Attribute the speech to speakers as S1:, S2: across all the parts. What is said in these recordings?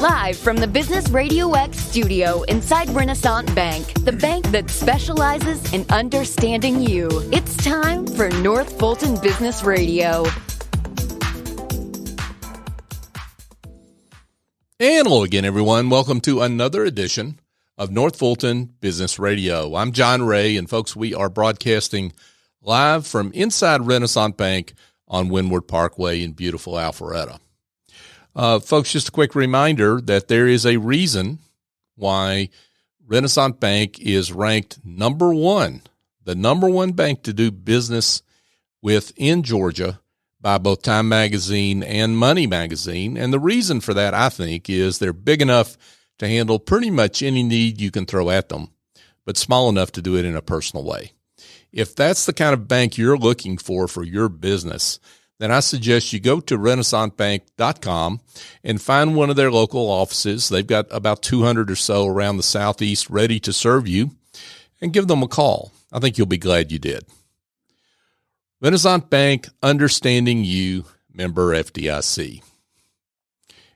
S1: Live from the Business RadioX studio inside Renaissance Bank, the bank that specializes in understanding you. It's time for North Fulton Business Radio.
S2: And hello again, everyone. Welcome to another edition of North Fulton Business Radio. I'm John Ray, and folks, we are broadcasting live from inside Renaissance Bank on Windward Parkway in beautiful Alpharetta. Folks, just a quick reminder that there is a reason why Renaissance Bank is ranked number one, the number one bank to do business with in Georgia by both Time Magazine and Money Magazine. And the reason for that, I think, is they're big enough to handle pretty much any need you can throw at them, but small enough to do it in a personal way. If that's the kind of bank you're looking for your business, then I suggest you go to renaissancebank.com and find one of their local offices. They've got about 200 or so around the Southeast ready to serve you, and give them a call. I think you'll be glad you did. Renaissance Bank, understanding you, member FDIC.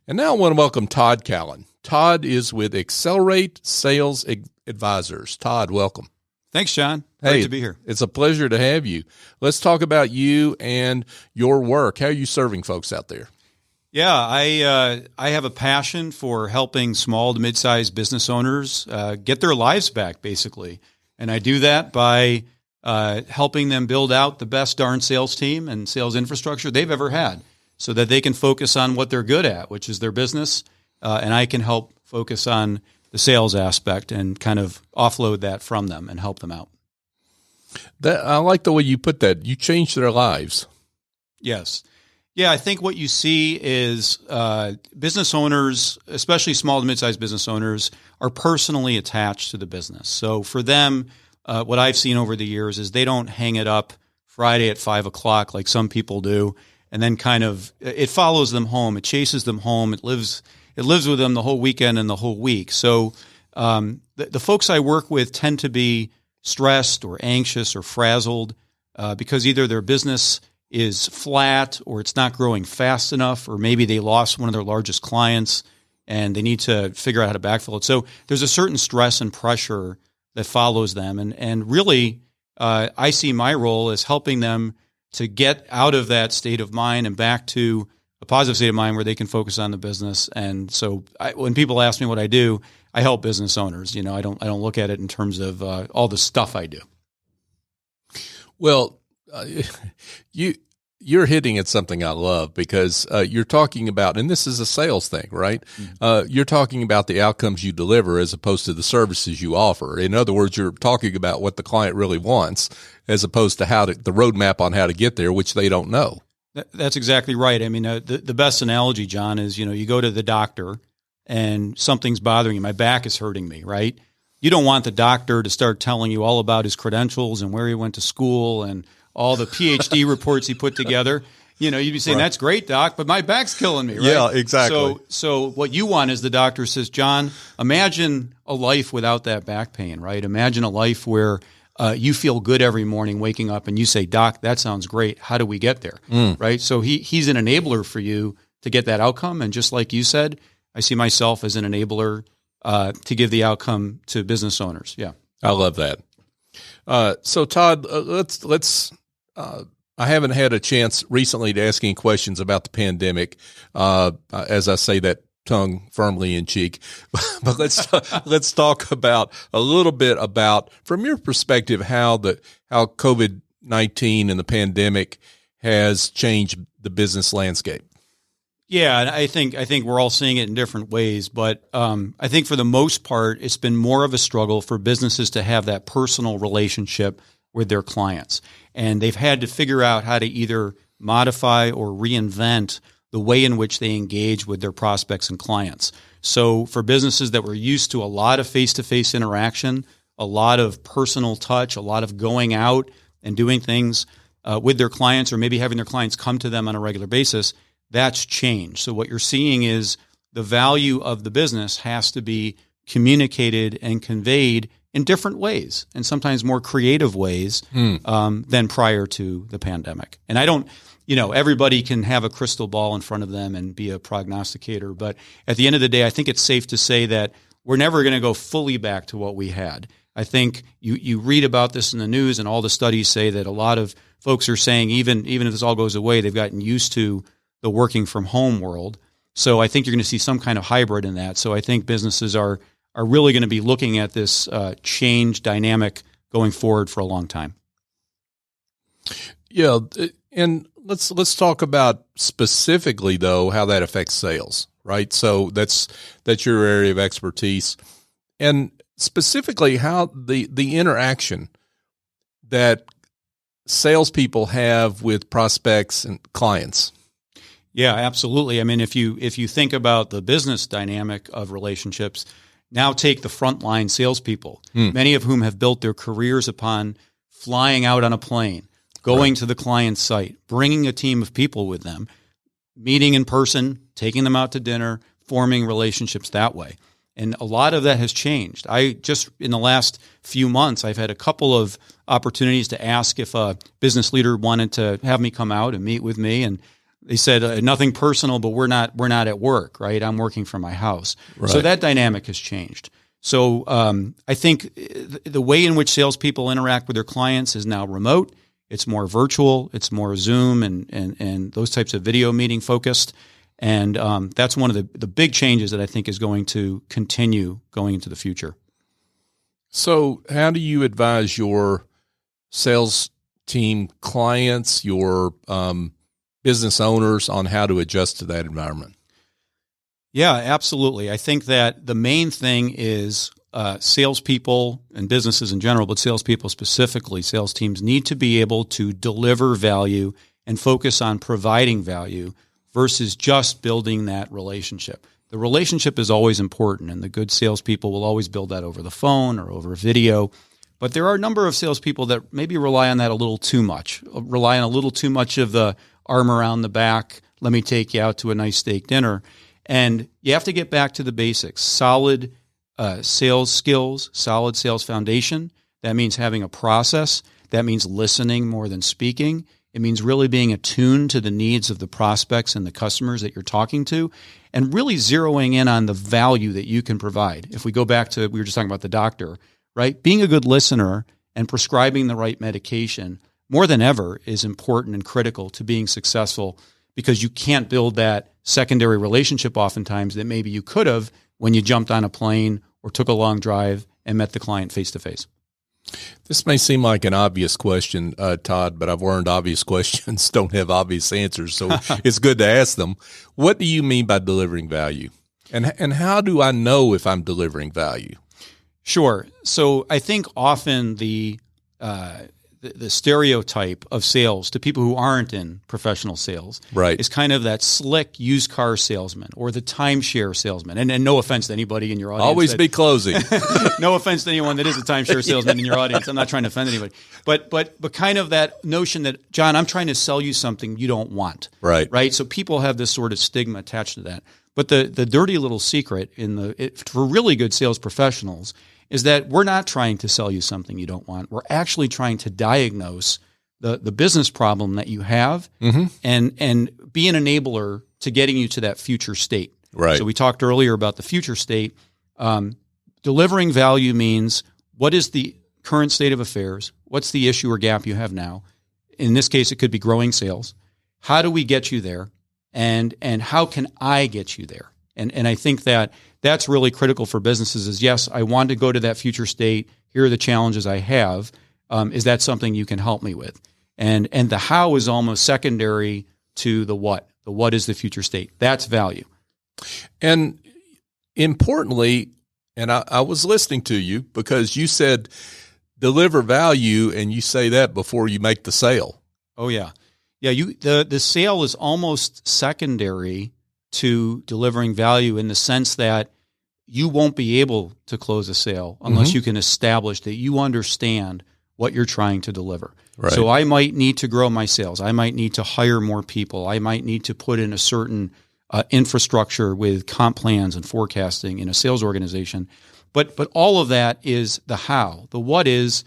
S2: And now I want to welcome Todd Callen. Todd is with AcSellerate Sales Advisors. Todd, welcome.
S3: Thanks, John. Great to be here.
S2: It's a pleasure to have you. Let's talk about you and your work. How are you serving folks out there?
S3: Yeah, I have a passion for helping small to mid-sized business owners get their lives back, basically. And I do that by helping them build out the best darn sales team and sales infrastructure they've ever had so that they can focus on what they're good at, which is their business. And I can help focus on the sales aspect and kind of offload that from them and help them out.
S2: I like the way you put that. You changed their lives.
S3: Yes. Yeah, I think what you see is business owners, especially small to mid-sized business owners, are personally attached to the business. So for them, what I've seen over the years is they don't hang it up Friday at 5 o'clock like some people do, and then kind of it follows them home. It chases them home. It lives with them the whole weekend and the whole week. So the folks I work with tend to be stressed or anxious or frazzled because either their business is flat or it's not growing fast enough, or maybe they lost one of their largest clients and they need to figure out how to backfill it. So there's a certain stress and pressure that follows them. And really, I see my role as helping them to get out of that state of mind and back to a positive state of mind where they can focus on the business. And so when people ask me what I do, I help business owners. You know, I don't look at it in terms of all the stuff I do.
S2: Well, you're hitting at something I love because you're talking about, and this is a sales thing, right? Mm-hmm. You're talking about the outcomes you deliver as opposed to the services you offer. In other words, you're talking about what the client really wants as opposed to the roadmap on how to get there, which they don't know.
S3: That's exactly right. I mean, the best analogy, John, is, you go to the doctor and something's bothering you. My back is hurting me, right? You don't want the doctor to start telling you all about his credentials and where he went to school and all the PhD reports he put together. You'd be saying, That's great, doc, but my back's killing me, right?
S2: Yeah, exactly.
S3: So what you want is the doctor says, John, imagine a life without that back pain, right? Imagine a life where you feel good every morning waking up and you say, Doc, that sounds great. How do we get there? Right? So he's an enabler for you to get that outcome. And just like you said, I see myself as an enabler to give the outcome to business owners. Yeah.
S2: I love that. So Todd, let's I haven't had a chance recently to ask any questions about the pandemic. As I say that tongue firmly in cheek, but let's talk about a little bit about, from your perspective, how COVID-19 and the pandemic has changed the business landscape.
S3: Yeah, and I think we're all seeing it in different ways, but I think for the most part, it's been more of a struggle for businesses to have that personal relationship with their clients, and they've had to figure out how to either modify or reinvent the way in which they engage with their prospects and clients. So for businesses that were used to a lot of face-to-face interaction, a lot of personal touch, a lot of going out and doing things with their clients, or maybe having their clients come to them on a regular basis, that's changed. So what you're seeing is the value of the business has to be communicated and conveyed in different ways and sometimes more creative ways than prior to the pandemic. And I don't, everybody can have a crystal ball in front of them and be a prognosticator. But at the end of the day, I think it's safe to say that we're never going to go fully back to what we had. I think you read about this in the news, and all the studies say that a lot of folks are saying even if this all goes away, they've gotten used to the working from home world. So I think you're going to see some kind of hybrid in that. So I think businesses are really going to be looking at this change dynamic going forward for a long time.
S2: Yeah, and let's talk about specifically though how that affects sales, right? So that's your area of expertise, and specifically how the interaction that salespeople have with prospects and clients.
S3: Yeah, absolutely. I mean, if you think about the business dynamic of relationships, now take the frontline salespeople, many of whom have built their careers upon flying out on a plane, going to the client's site, bringing a team of people with them, meeting in person, taking them out to dinner, forming relationships that way. And a lot of that has changed. In the last few months, I've had a couple of opportunities to ask if a business leader wanted to have me come out and meet with me. And they said, nothing personal, but we're not at work, right? I'm working from my house. Right. So that dynamic has changed. So I think the way in which salespeople interact with their clients is now remote. It's more virtual. It's more Zoom and those types of video meeting focused. And that's one of the big changes that I think is going to continue going into the future.
S2: So how do you advise your sales team clients, your business owners on how to adjust to that environment?
S3: Yeah, absolutely. I think that the main thing is salespeople and businesses in general, but salespeople specifically, sales teams need to be able to deliver value and focus on providing value versus just building that relationship. The relationship is always important, and the good salespeople will always build that over the phone or over video. But there are a number of salespeople that maybe rely on that a little too much, rely on a little too much of the arm around the back, let me take you out to a nice steak dinner. And you have to get back to the basics, solid sales skills, solid sales foundation. That means having a process. That means listening more than speaking. It means really being attuned to the needs of the prospects and the customers that you're talking to, and really zeroing in on the value that you can provide. If we go back to, we were just talking about the doctor, right? Being a good listener and prescribing the right medication more than ever is important and critical to being successful, because you can't build that secondary relationship oftentimes that maybe you could have when you jumped on a plane or took a long drive and met the client face to face.
S2: This may seem like an obvious question, Todd, but I've learned obvious questions don't have obvious answers, so it's good to ask them. What do you mean by delivering value? And how do I know if I'm delivering value?
S3: Sure. So I think often the stereotype of sales to people who aren't in professional sales is kind of that slick used car salesman or the timeshare salesman. And no offense to anybody in your audience.
S2: Always be closing.
S3: No offense to anyone that is a timeshare salesman in your audience. I'm not trying to offend anybody. But kind of that notion that, John, I'm trying to sell you something you don't want. Right. So people have this sort of stigma attached to that. But the dirty little secret for really good sales professionals is that we're not trying to sell you something you don't want. We're actually trying to diagnose the business problem that you have and be an enabler to getting you to that future state.
S2: Right.
S3: So we talked earlier about the future state. Delivering value means, what is the current state of affairs? What's the issue or gap you have now? In this case, it could be growing sales. How do we get you there? And how can I get you there? And I think that that's really critical for businesses is, yes, I want to go to that future state. Here are the challenges I have. Is that something you can help me with? And the how is almost secondary to the what. The what is the future state. That's value.
S2: And importantly, and I was listening to you because you said deliver value, and you say that before you make the sale.
S3: Oh, yeah. Yeah, the sale is almost secondary to delivering value in the sense that you won't be able to close a sale unless you can establish that you understand what you're trying to deliver. Right. So I might need to grow my sales. I might need to hire more people. I might need to put in a certain infrastructure with comp plans and forecasting in a sales organization. But all of that is the how. The what is,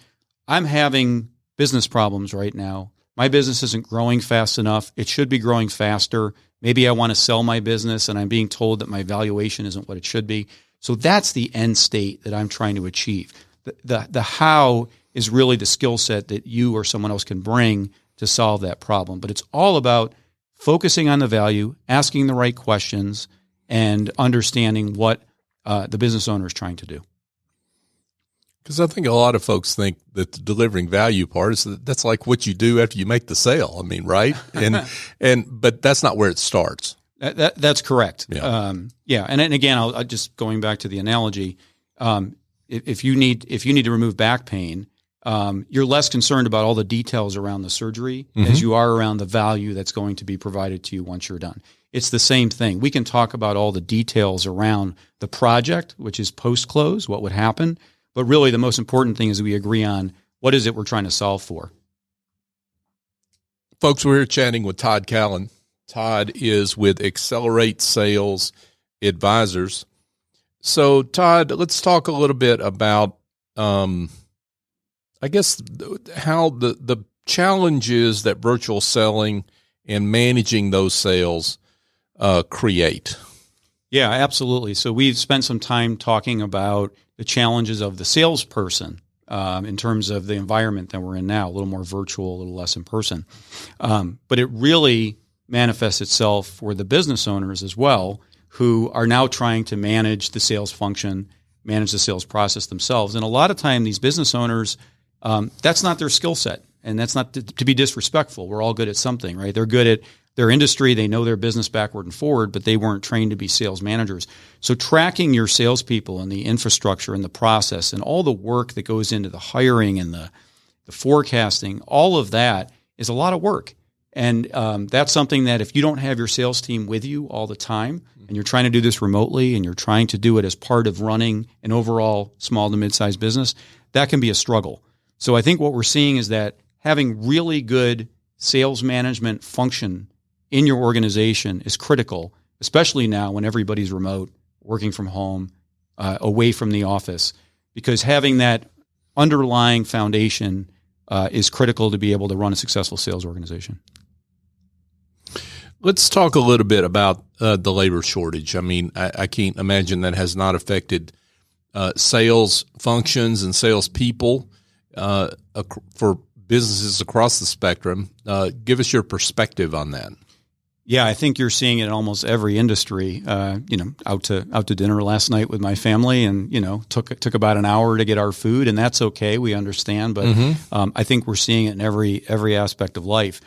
S3: I'm having business problems right now. My business isn't growing fast enough. It should be growing faster. Maybe I want to sell my business and I'm being told that my valuation isn't what it should be. So that's the end state that I'm trying to achieve. The how is really the skill set that you or someone else can bring to solve that problem. But it's all about focusing on the value, asking the right questions, and understanding what the business owner is trying to do.
S2: Because I think a lot of folks think that the delivering value part is that's like what you do after you make the sale. I mean, right? But that's not where it starts.
S3: That's correct.
S2: Yeah.
S3: And again, I'll just going back to the analogy. If you need to remove back pain, you're less concerned about all the details around the surgery as you are around the value that's going to be provided to you once you're done. It's the same thing. We can talk about all the details around the project, which is post-close, what would happen. But really, the most important thing is we agree on what is it we're trying to solve for.
S2: Folks, we're here chatting with Todd Callen. Todd is with AcSellerate Sales Advisors. So, Todd, let's talk a little bit about, I guess, how the challenges that virtual selling and managing those sales create.
S3: Yeah, absolutely. So we've spent some time talking about the challenges of the salesperson in terms of the environment that we're in now, a little more virtual, a little less in person. But it really manifests itself for the business owners as well, who are now trying to manage the sales function, manage the sales process themselves. And a lot of time, these business owners, that's not their skill set. And that's not to be disrespectful. We're all good at something, right? They're good at their industry. They know their business backward and forward, but they weren't trained to be sales managers. So tracking your salespeople and the infrastructure and the process and all the work that goes into the hiring and the forecasting, all of that is a lot of work. And that's something that if you don't have your sales team with you all the time and you're trying to do this remotely and you're trying to do it as part of running an overall small to mid-sized business, that can be a struggle. So I think what we're seeing is that having really good sales management function in your organization is critical, especially now when everybody's remote, working from home, away from the office, because having that underlying foundation is critical to be able to run a successful sales organization.
S2: Let's talk a little bit about the labor shortage. I mean, I can't imagine that has not affected sales functions and sales people for businesses across the spectrum. Give us your perspective on that.
S3: Yeah, I think you're seeing it in almost every industry. Out to dinner last night with my family, and took about an hour to get our food, and that's okay. We understand, but I think we're seeing it in every aspect of life.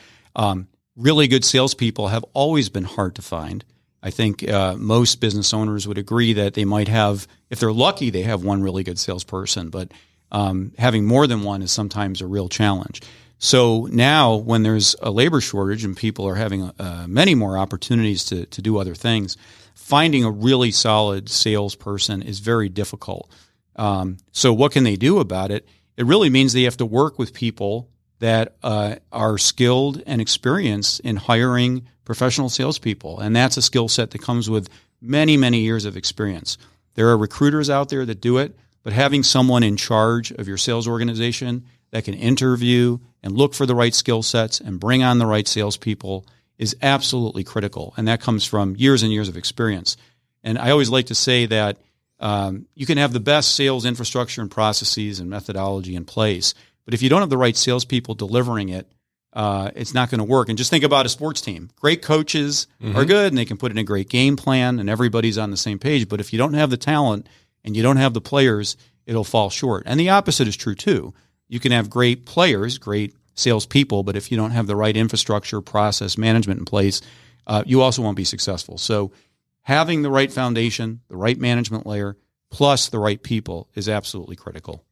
S3: Really good salespeople have always been hard to find. I think most business owners would agree that they might have, if they're lucky, they have one really good salesperson, but having more than one is sometimes a real challenge. So now when there's a labor shortage and people are having many more opportunities to do other things, finding a really solid salesperson is very difficult. So what can they do about it? It really means they have to work with people that are skilled and experienced in hiring professional salespeople. And that's a skill set that comes with many, many years of experience. There are recruiters out there that do it, but having someone in charge of your sales organization that can interview and look for the right skill sets and bring on the right salespeople is absolutely critical. And that comes from years and years of experience. And I always like to say that you can have the best sales infrastructure and processes and methodology in place, but if you don't have the right salespeople delivering it, it's not going to work. And just think about a sports team. Great coaches are good and they can put in a great game plan and everybody's on the same page. But if you don't have the talent and you don't have the players, it'll fall short. And the opposite is true too. You can have great players, great salespeople, but if you don't have the right infrastructure, process, management in place, you also won't be successful. So having the right foundation, the right management layer, plus the right people is absolutely critical.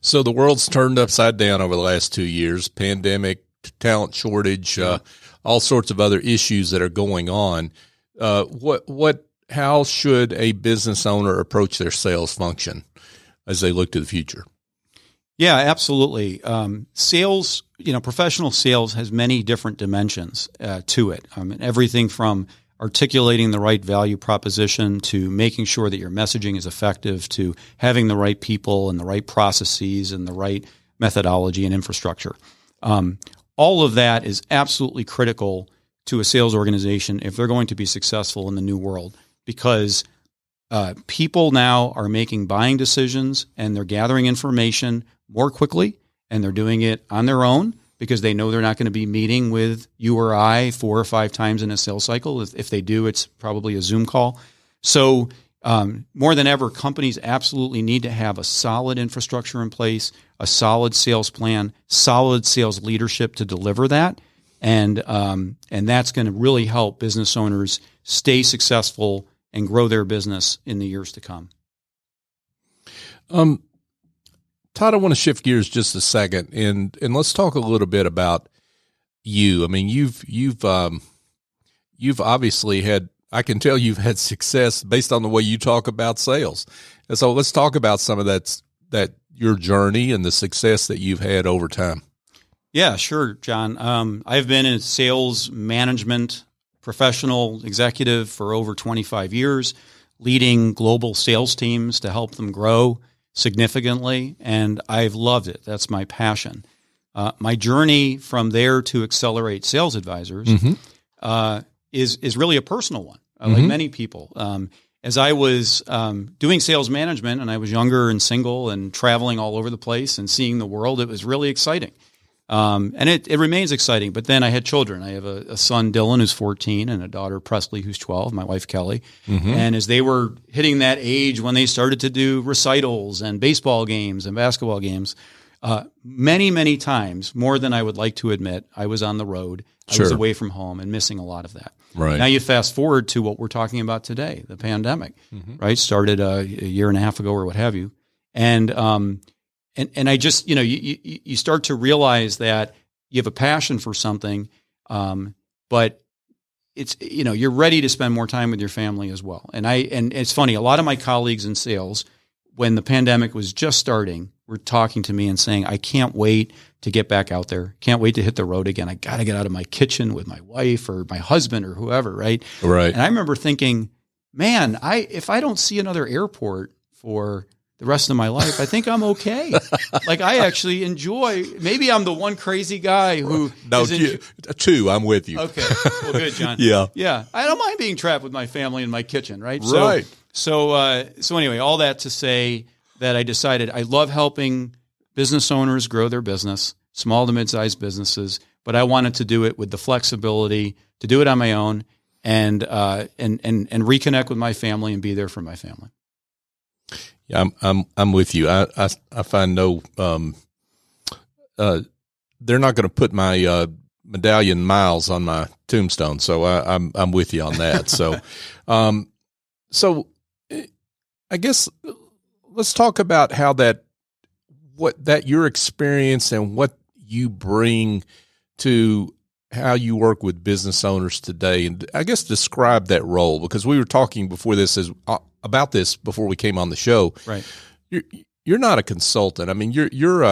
S2: So the world's turned upside down over the last 2 years, pandemic, talent shortage, all sorts of other issues that are going on. How should a business owner approach their sales function as they look to the future?
S3: Yeah, absolutely. Sales, professional sales has many different dimensions to it. Everything from articulating the right value proposition, to making sure that your messaging is effective, to having the right people and the right processes and the right methodology and infrastructure. All of that is absolutely critical to a sales organization if they're going to be successful in the new world, because people now are making buying decisions and they're gathering information more quickly, and they're doing it on their own because they know they're not going to be meeting with you or I 4 or 5 times in a sales cycle. If they do, it's probably a Zoom call. So more than ever, companies absolutely need to have a solid infrastructure in place, a solid sales plan, solid sales leadership to deliver that. And that's going to really help business owners stay successful and grow their business in the years to come.
S2: Todd, I want to shift gears just a second, and let's talk a little bit about you. I mean, you've obviously had, I can tell you've had success based on the way you talk about sales. And so let's talk about some of that your journey and the success that you've had over time.
S3: Yeah, sure, John. I've been in sales management, professional executive for over 25 years, leading global sales teams to help them grow significantly, and I've loved it. That's my passion. My journey from there to AcSellerate Sales Advisors is really a personal one, like many people. As I was doing sales management and I was younger and single and traveling all over the place and seeing the world, it was really exciting. And it remains exciting. But then I had children. I have a son, Dylan, who's 14, and a daughter, Presley, who's 12, my wife, Kelly. And as they were hitting that age when they started to do recitals and baseball games and basketball games, many, many times, more than I would like to admit, I was on the road. I was away from home and missing a lot of that.
S2: Right.
S3: Now you fast forward to what we're talking about today, the pandemic, right? Started a year and a half ago or what have you. And I just, you start to realize that you have a passion for something, but it's, you're ready to spend more time with your family as well. And it's funny, a lot of my colleagues in sales, when the pandemic was just starting, were talking to me and saying, I can't wait to get back out there. Can't wait to hit the road again. I got to get out of my kitchen with my wife or my husband or whoever. Right.
S2: Right.
S3: And I remember thinking, man, if I don't see another airport for the rest of my life, I think I'm okay. Like I actually enjoy, maybe I'm the one crazy guy who.
S2: No, two, I'm with you.
S3: Okay. Well, good, John.
S2: Yeah.
S3: Yeah. I don't mind being trapped with my family in my kitchen. Right.
S2: Right.
S3: So anyway, all that to say that I decided I love helping business owners grow their business, small to mid-sized businesses, but I wanted to do it with the flexibility to do it on my own and reconnect with my family and be there for my family.
S2: Yeah, I'm with you. I find no, they're not going to put my medallion miles on my tombstone, so I'm with you on that. So, so I guess let's talk about how that your experience and what you bring to how you work with business owners today, and I guess describe that role, because we were talking before this about this before we came on the show.
S3: Right.
S2: You're not a consultant. I mean, you're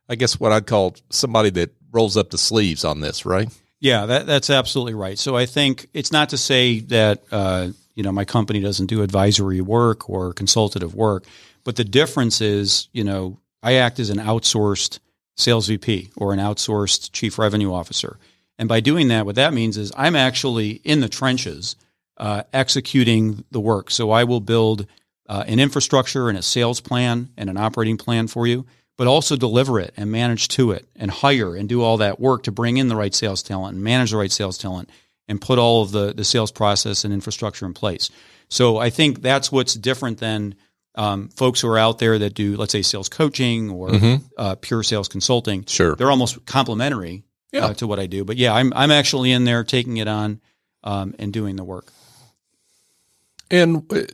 S2: I guess what I'd call somebody that rolls up the sleeves on this, right?
S3: Yeah, that's absolutely right. So I think it's not to say that my company doesn't do advisory work or consultative work, but the difference is, I act as an outsourced sales VP or an outsourced chief revenue officer. And by doing that, what that means is I'm actually in the trenches executing the work. So I will build an infrastructure and a sales plan and an operating plan for you, but also deliver it and manage to it and hire and do all that work to bring in the right sales talent and manage the right sales talent and put all of the sales process and infrastructure in place. So I think that's what's different than folks who are out there that do, let's say, sales coaching or pure sales consulting.
S2: Sure.
S3: They're almost complementary to what I do. But yeah, I'm actually in there taking it on and doing the work.
S2: And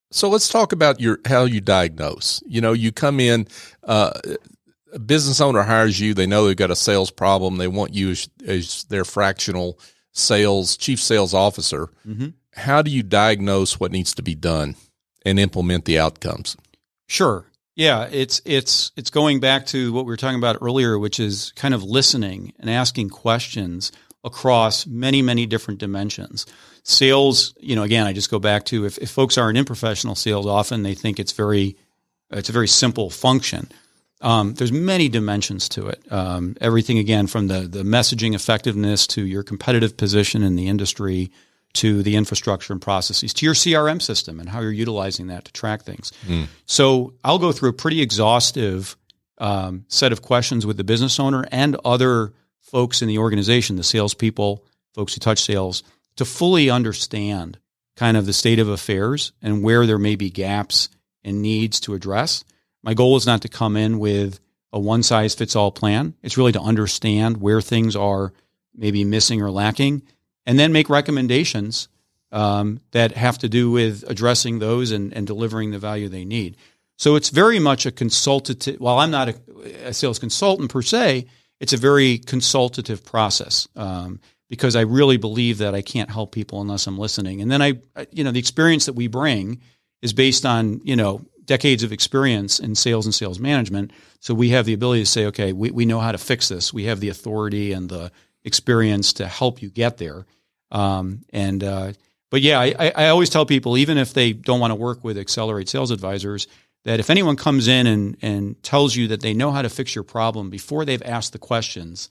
S2: so let's talk about how you diagnose. You come in, a business owner hires you. They know they've got a sales problem. They want you as their fractional chief sales officer. How do you diagnose what needs to be done and implement the outcomes?
S3: Sure. Yeah, it's going back to what we were talking about earlier, which is kind of listening and asking questions across many, many different dimensions. Sales, again, I just go back to if folks aren't in professional sales, often they think it's a very simple function. There's many dimensions to it. Everything, again, from the messaging effectiveness to your competitive position in the industry to the infrastructure and processes to your CRM system and how you're utilizing that to track things. So I'll go through a pretty exhaustive set of questions with the business owner and other folks in the organization, the salespeople, folks who touch sales, to fully understand kind of the state of affairs and where there may be gaps and needs to address. My goal is not to come in with a one-size-fits-all plan. It's really to understand where things are maybe missing or lacking, and then make recommendations that have to do with addressing those and delivering the value they need. So it's very much a consultative. While I'm not a sales consultant per se, it's a very consultative process because I really believe that I can't help people unless I'm listening. And then the experience that we bring is based on, decades of experience in sales and sales management. So we have the ability to say, okay, we know how to fix this. We have the authority and the experience to help you get there. But yeah, I always tell people, even if they don't want to work with AcSellerate Sales Advisors, that if anyone comes in and tells you that they know how to fix your problem before they've asked the questions,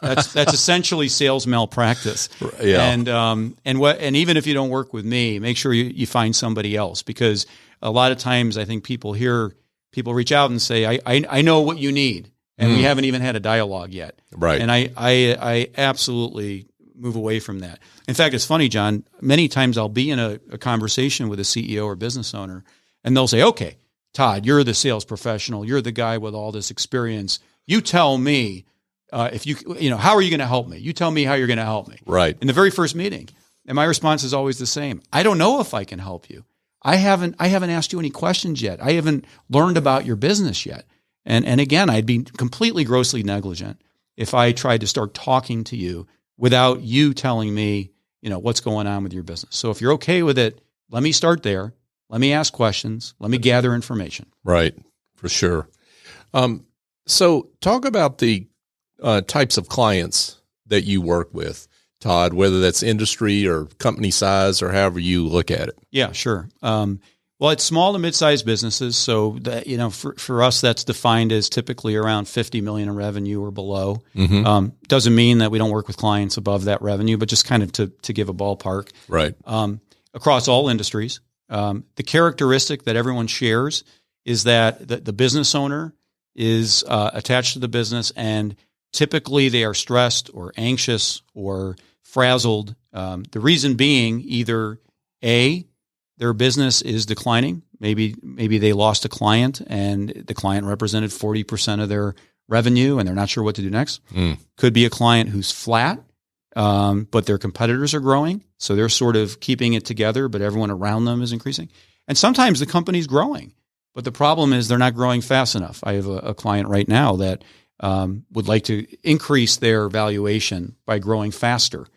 S3: that's essentially sales malpractice.
S2: Yeah.
S3: And even if you don't work with me, make sure you find somebody else, because a lot of times I think people reach out and say, I know what you need, and we haven't even had a dialogue yet.
S2: Right.
S3: And I absolutely move away from that. In fact, it's funny, John, many times I'll be in a conversation with a CEO or business owner, and they'll say, okay, Todd, you're the sales professional. You're the guy with all this experience. You tell me how are you going to help me? You tell me how you're going to help me.
S2: Right.
S3: In the very first meeting. And my response is always the same. I don't know if I can help you. I haven't asked you any questions yet. I haven't learned about your business yet. And again, I'd be completely grossly negligent if I tried to start talking to you without you telling me, what's going on with your business. So if you're okay with it, let me start there. Let me ask questions. Let me gather information.
S2: Right, for sure. So talk about the types of clients that you work with, Todd, whether that's industry or company size or however you look at it.
S3: Yeah, sure. Well, it's small to mid-sized businesses. So that, for us, that's defined as typically around $50 million in revenue or below. Doesn't mean that we don't work with clients above that revenue, but just kind of to give a ballpark.
S2: Right.
S3: Across all industries. The characteristic that everyone shares is that the business owner is attached to the business, and typically they are stressed or anxious or frazzled. The reason being either A, their business is declining. Maybe they lost a client and the client represented 40% of their revenue and they're not sure what to do next. Could be a client who's flat, but their competitors are growing. So they're sort of keeping it together, but everyone around them is increasing. And sometimes the company's growing, but the problem is they're not growing fast enough. I have a client right now that would like to increase their valuation by growing faster.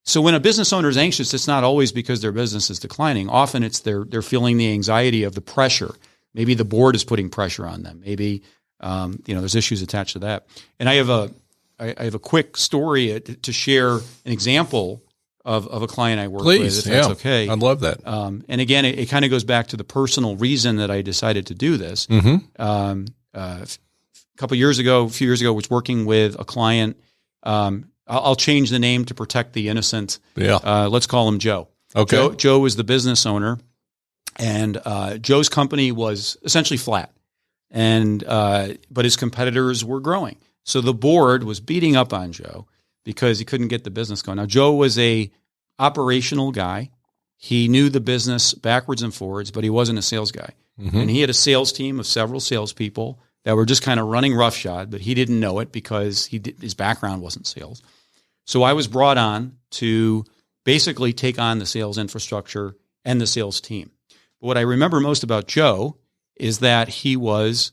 S3: So when a business owner is anxious, it's not always because their business is declining. Often it's they're feeling the anxiety of the pressure. Maybe the board is putting pressure on them. Maybe there's issues attached to that. And I have a quick story to share, an example of a client I work with, if that's okay.
S2: I'd love that.
S3: And again, it kind of goes back to the personal reason that I decided to do this. A few years ago, was working with a client. I'll change the name to protect the innocent. Let's call him Joe.
S2: Okay.
S3: Joe was the business owner, and Joe's company was essentially flat, but his competitors were growing. So the board was beating up on Joe because he couldn't get the business going. Now, Joe was a operational guy. He knew the business backwards and forwards, but he wasn't a sales guy. And he had a sales team of several salespeople that were just kind of running roughshod, but he didn't know it because his background wasn't sales. So I was brought on to basically take on the sales infrastructure and the sales team. But what I remember most about Joe is that he was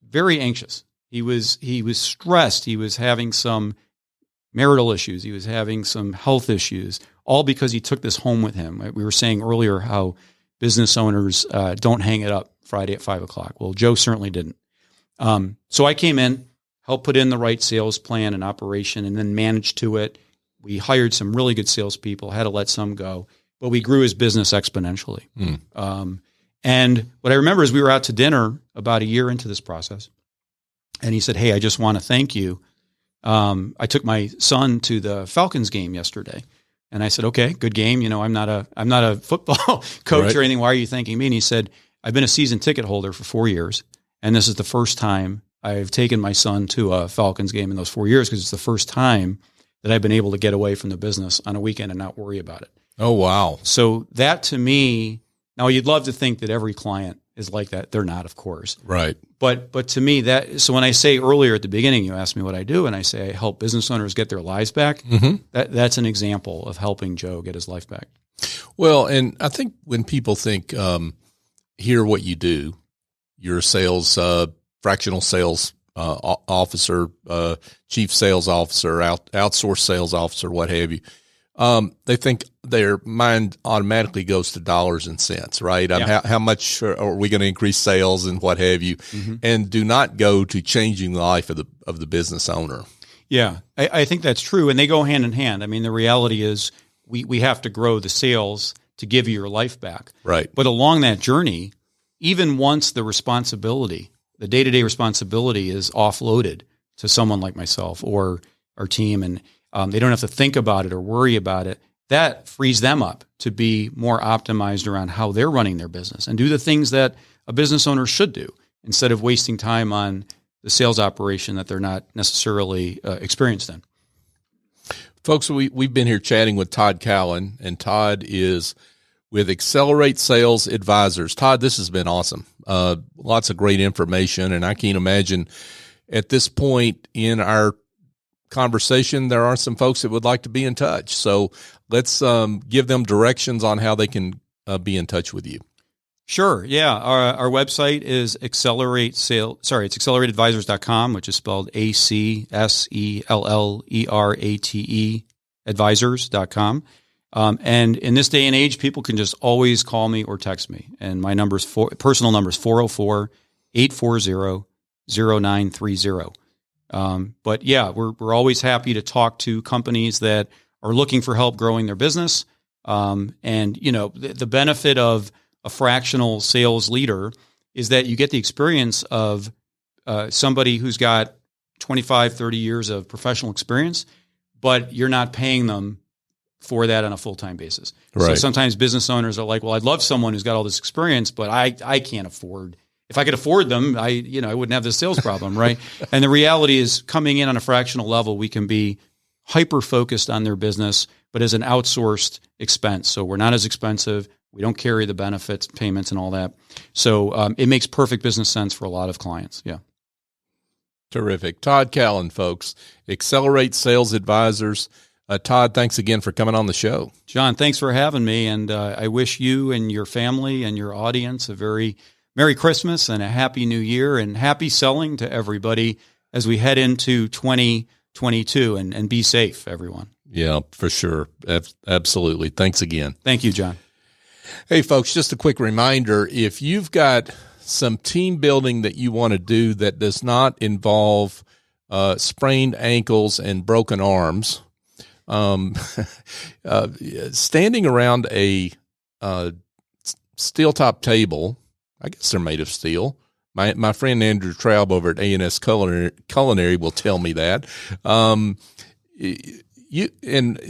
S3: very anxious. He was stressed. He was having some marital issues. He was having some health issues, all because he took this home with him. We were saying earlier how business owners don't hang it up Friday at 5:00. Well, Joe certainly didn't. So I came in. helped put in the right sales plan and operation, and then managed to it. We hired some really good salespeople, had to let some go, but we grew his business exponentially. And what I remember is we were out to dinner about a year into this process, and he said, "Hey, I just want to thank you. I took my son to the Falcons game yesterday." And I said, "Okay, good game. You know, I'm not a football coach or anything. Why are you thanking me?" And he said, "I've been a season ticket holder for 4 years, and this is the first time I've taken my son to a Falcons game in those 4 years, because it's the first time that I've been able to get away from the business on a weekend and not worry about it."
S2: Oh, wow.
S3: So that, to me, now you'd love to think that every client is like that. They're not, of course.
S2: Right.
S3: But to me, so when I say earlier at the beginning, you asked me what I do, and I say I help business owners get their lives back. That's an example of helping Joe get his life back.
S2: Well, and I think when people think, hear what you do, you're a sales, fractional sales officer, chief sales officer, outsourced sales officer, what have you. They think their mind automatically goes to dollars and cents, right? How much are we going to increase sales and what have you, and do not go to changing the life of the business owner.
S3: Yeah, I think that's true, and they go hand in hand. I mean, the reality is we have to grow the sales to give you your life back.
S2: Right.
S3: But along that journey, even once the responsibility, the day-to-day responsibility is offloaded to someone like myself or our team, and they don't have to think about it or worry about it, that frees them up to be more optimized around how they're running their business and do the things that a business owner should do instead of wasting time on the sales operation that they're not necessarily experienced in.
S2: Folks, we've been here chatting with Todd Callen, and Todd is with AcSellerate Sales Advisors. Todd, this has been awesome. Lots of great information, and I can't imagine at this point in our conversation, there are some folks that would like to be in touch. So let's give them directions on how they can be in touch with you.
S3: Sure. Yeah. Our website is AcSelleratedAdvisors.com, which is spelled AcSellerate advisors.com. And in this day and age, people can just always call me or text me. And my personal number is 404-840-0930. But yeah, we're always happy to talk to companies that are looking for help growing their business. And you know, the benefit of a fractional sales leader is that you get the experience of somebody who's got 25, 30 years of professional experience, but you're not paying them for that on a full-time basis. Right. So sometimes business owners are like, well, I'd love someone who's got all this experience, but I can't afford. If I could afford them, I wouldn't have this sales problem, right? And the reality is, coming in on a fractional level, we can be hyper-focused on their business, but as an outsourced expense. So we're not as expensive. We don't carry the benefits, payments, and all that. So it makes perfect business sense for a lot of clients. Yeah.
S2: Terrific. Todd Callen, folks, AcSellerate Sales Advisors. Todd, thanks again for coming on the show.
S3: John, thanks for having me. And I wish you and your family and your audience a very Merry Christmas and a Happy New Year, and happy selling to everybody as we head into 2022, and be safe, everyone.
S2: Yeah, for sure. Absolutely. Thanks again.
S3: Thank you, John.
S2: Hey, folks, just a quick reminder, if you've got some team building that you want to do that does not involve sprained ankles and broken arms, standing around a steel-top table, I guess they're made of steel. My friend Andrew Traub over at A&S Culinary will tell me that. And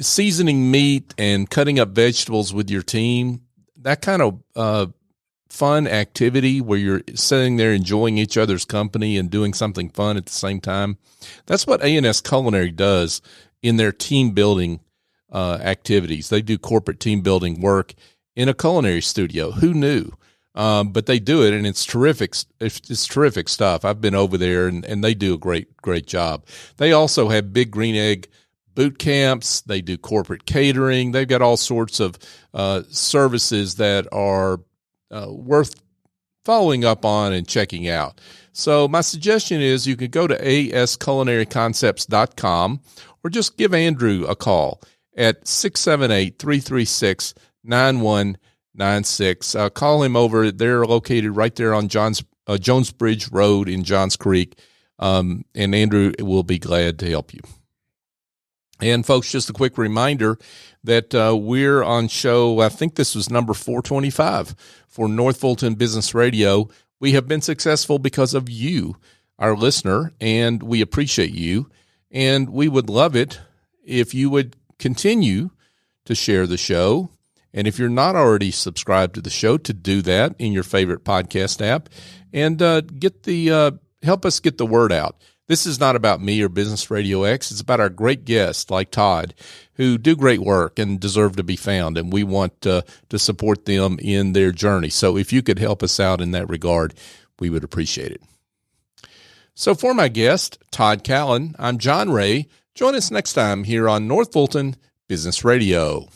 S2: seasoning meat and cutting up vegetables with your team, that kind of fun activity where you're sitting there enjoying each other's company and doing something fun at the same time. That's what A&S Culinary does in their team building activities. They do corporate team building work in a culinary studio. Who knew? But they do it, and it's terrific. It's terrific stuff. I've been over there, and they do a great job. They also have Big Green Egg boot camps. They do corporate catering. They've got all sorts of services that are worth following up on and checking out. So my suggestion is you could go to asculinaryconcepts.com or just give Andrew a call at 678-336-9196. Call him over. They're located right there on Jonesbridge Road in Johns Creek. And Andrew will be glad to help you. And folks, just a quick reminder that we're on show, I think this was number 425 for North Fulton Business Radio. We have been successful because of you, our listener, and we appreciate you. And we would love it if you would continue to share the show. And if you're not already subscribed to the show, to do that in your favorite podcast app and help us get the word out. This is not about me or Business RadioX. It's about our great guests like Todd, who do great work and deserve to be found, and we want to support them in their journey. So if you could help us out in that regard, we would appreciate it. So for my guest, Todd Callen, I'm John Ray. Join us next time here on North Fulton Business Radio.